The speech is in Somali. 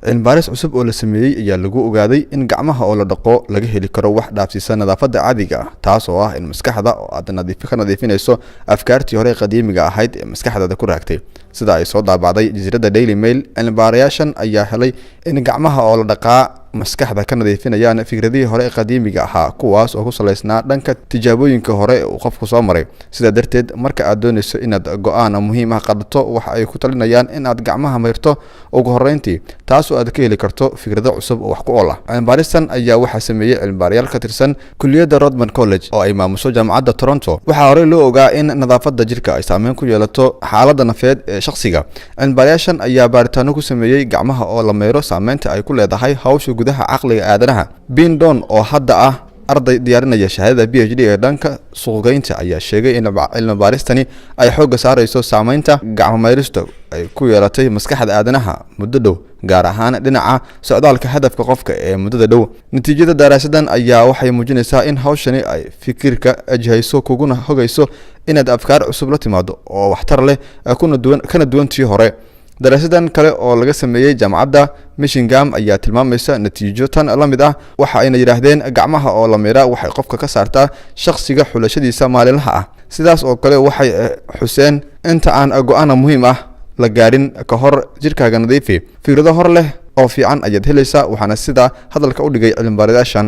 cilmibaaris cusub oo la sameeyay ayaa lagu ogaaday in gacmaha oo la dhaqo laga heli karo wax dhaafsiisan nadaafadda caadiga ah taas oo ah in maskaxda oo aad nadiifinayso afkaartii hore qadiimiga ahayd ee maskaxdaada ku raagtay sida ay soo daabacday jasiiradda Daily Mail. cilmibaarayaashan ayaa helay in gacmaha oo la dhaqaa maskaxda ka nadiifinayaan fikradihii hore qadiimiga ahaa kuwaas oo ku saleysnaa dhanka tijaabooyinka hore ee uu qofku soo maray. sida darteed marka aad doonayso inaad go'aan muhiim ah qaadato waxa ay ku talinayaan in aad gacmaha mayrto ugu horreyntii taas oo aad ka heli karto fikrado cusub oo wax ku ool ah. cilmibaaristan ayaa waxaa sameeyay cilmibaarayaal ka tirsan kulliyadda Rodman College oo ay maamusho jaamacadda Toronto. waxaa hore loo ogaa in nadaafadda jirka ay saameyn ku yeelato xaaladda nafeed ee shakhsiga. cilmibaarayaashan ayaa baaritaano ku sameeyay gacmaha oo la mayro saameynta ay ku leedahay hawsha gudaha caqliga aadanaha. Ben Don oo hadda ah arday diyaarinaya shahaadada PhD ee dhanka suuqgeynta ayaa sheegay in cilmibaaristani ay xoogga saarayso saameynta gacmo mayrista ay ku yeelatay maskaxda aadanaha muddo dhow, gaar ahaan dhinaca socdaalka hadafka qofka ee muddada dhow. natiijada daraasadan ayaa waxay muujinaysaa in hawshani ay fikirka ajhayso kuguna hogayso inaad afkaar cusub la timaado oo waxtar leh kana duwan tii hore. daraasadan kale oo laga sameeyay jaamacadda Michigan ayaa tilmaamaysa natiijo tan la mid ah. waxa ayna yiraahdeen gacmaha oo la mayraa waxay qofka ka saartaa shakhsiga xulashadiisa maalinlaha ah. sidaas oo kale waxay xuseen inta aan go'aan muhiim ah la gaarin ka hor jirkaaga nadiifi fikrado hor leh oo fiican ayaad helaysaa, waxaana sida hadalka u dhigay cilmibaarayaashan.